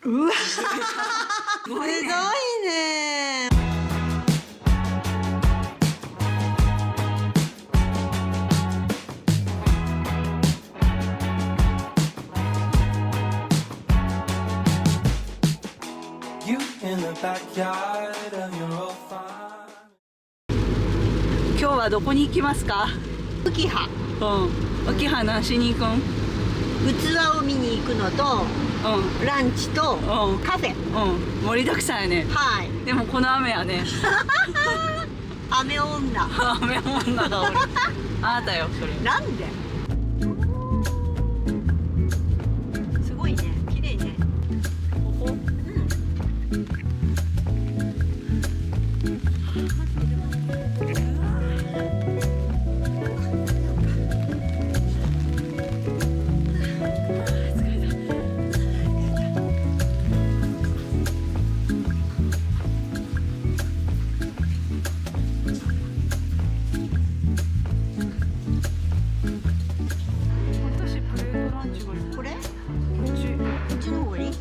うわすごいね。すごいね。You in the backyard of your old farm. 今日はどこに行きますか？浮き葉、うん。沖縄しに行くん？器を見に行くのと、ランチとうん。カフェ。うん。盛りだくさんやね。はい。でもこの雨やね。雨女。雨女がおる。あなたよ、それ。なんで？すごいね。綺麗ね。ここ。私プレートランチがいい。これ？こっち。こっちの方がいい？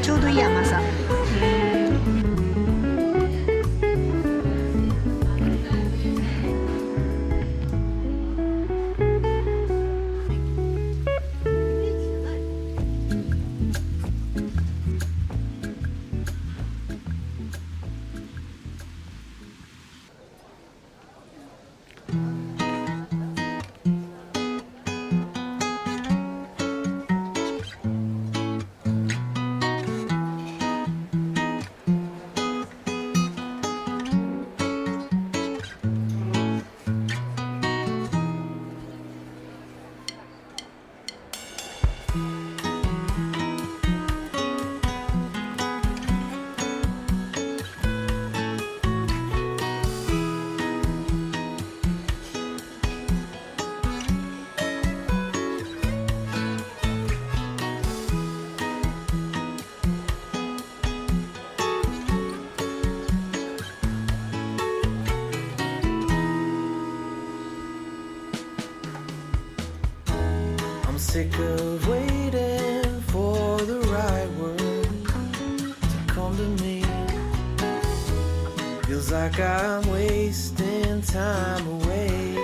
ちょうどいい甘さ。I'm sick of waiting for the right word to come to me. Feels like I'm wasting time away.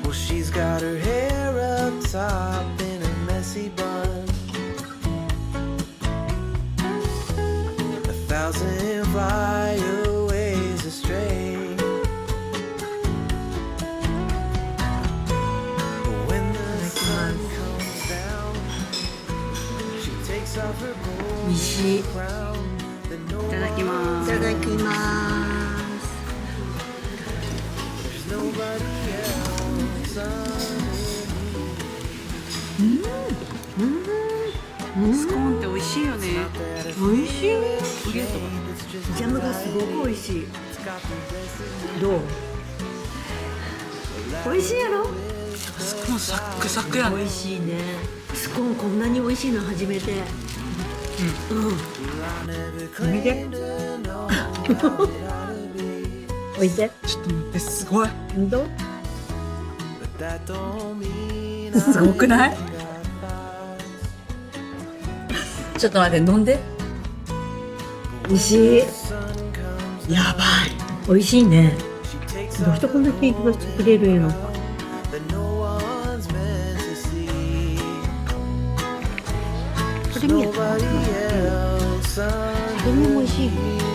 Well, she's got her hair up top in a messy bun. 1,000 flyaways astray. Mishi. いただきまいす。ただきます。スコーンって美味しいよね。美味しい。ありがとう。ジャムがすごく美味しい。どう？美味しいやろ？スコーンサックサクやね。美味しいね。スコーンこんなに美味しいの初めて。見て。おいで。ちょっと待って、すごい。どう？すごくない？ちょっと待って、飲んで。美味しい。やばい。美味しいね。どうしてこんなケーキが作れるのか。 that no one's meant to see. これ見やった。 Nobody else これも美味しい。 Nobody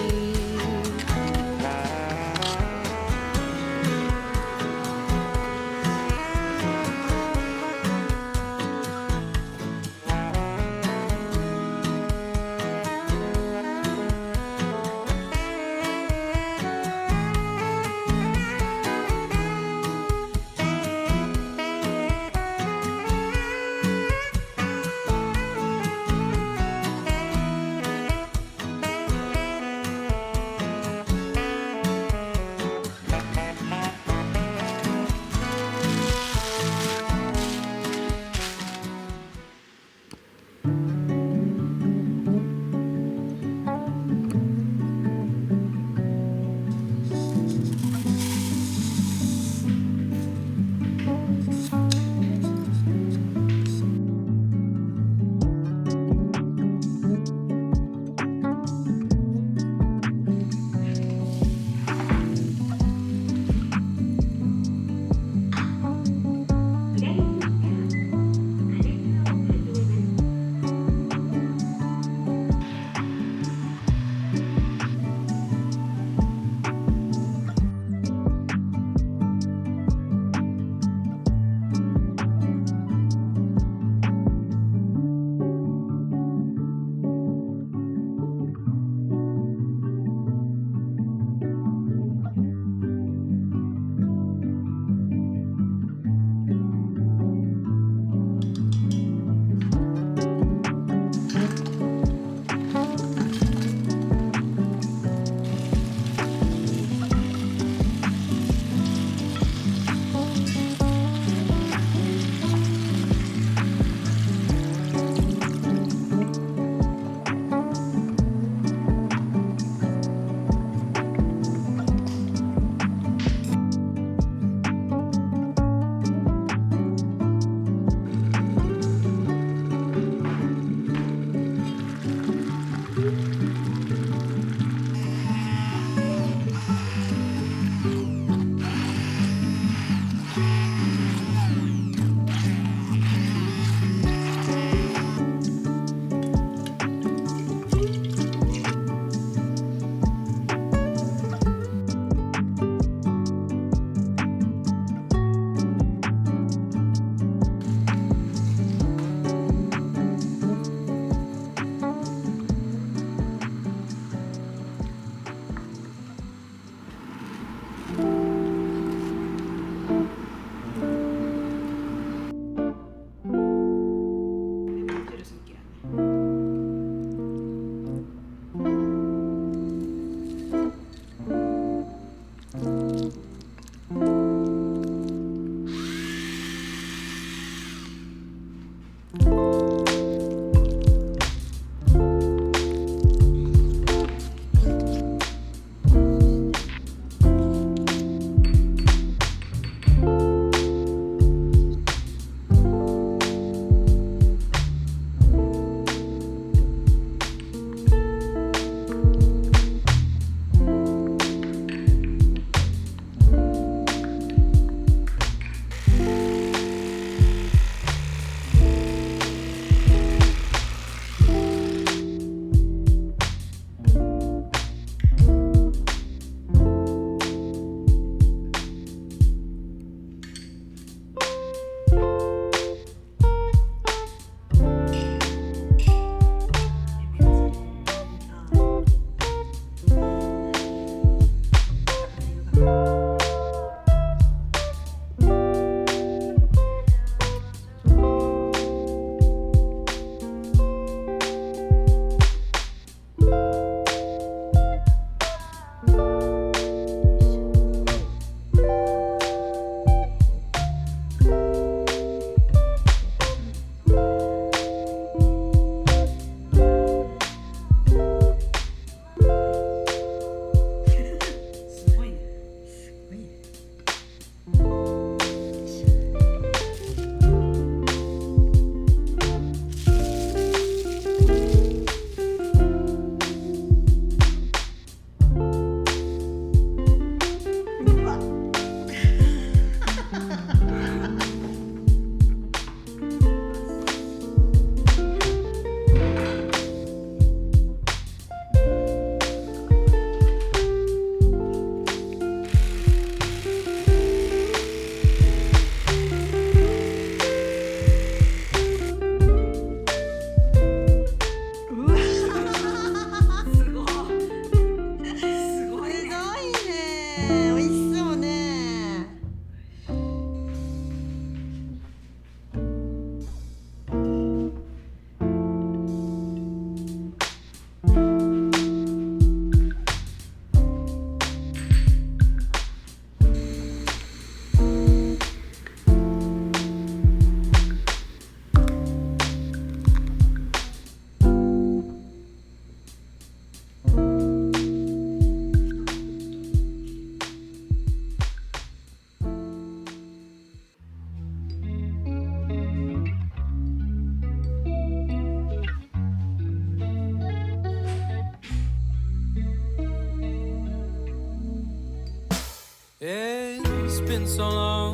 It's been so long.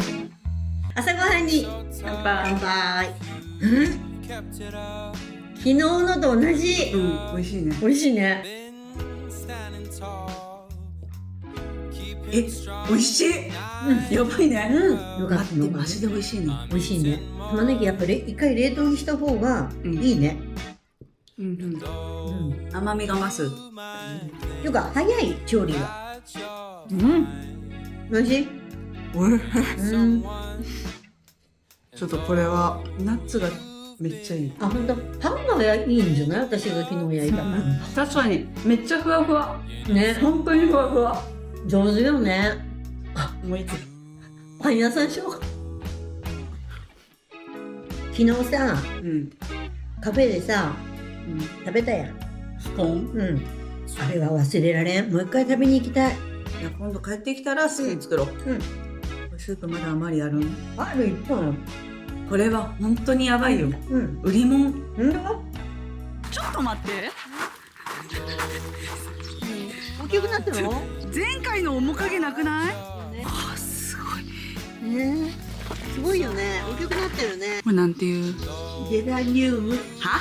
朝ごはんに乾乾杯。杯。うん、 Kept it up. 昨日のと同じ。うん、美味しいね。美味しいね。 Been standing tall. Keep え、 it strong. 美味しい。やばいね。うん、よかったあってマジで美味しいね。美味しいね。玉ねぎやっぱり一回冷凍にした方がいいね。うんうん。うん。甘みが増す。っていうか早い調理は。うん。美味しい。おい。うん。ちょっとこれはナッツがめっちゃいい。あ、本当。パンがいいんじゃない？私が昨日焼いたパン。確かにめっちゃふわふわ。ね。本当にふわふわ。上手よね。もういつ。パン屋さんしようか。昨日さ、うん。カフェでさ、食べたやん。スコーン。うん。あれは忘れられん。もう一回食べに行きたい。いや今度帰ってきたらすぐ作ろう。うん。スープまだ余りあるん。ある一本。これは本当にやばいよ。うん。売り物。うんだ。ちょっと待って。大きくなったの？前回の面影なくない？ね。あ、すごい。ね。すごいよね。大きくなってるね。これなんていう？ゲラニウム。は？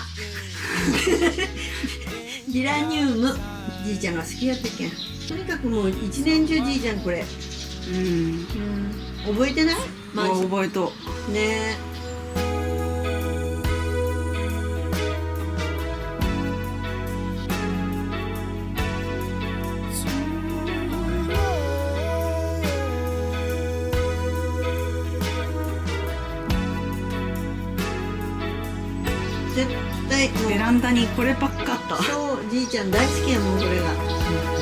ゲラニウム。じいちゃんが好きやったけん。とにかくもう一年中じいちゃんこれ。うん。覚えてない？もう覚えと。ね絶対もうベランダにこればっかあった。そうじいちゃん大好きやもんこれが。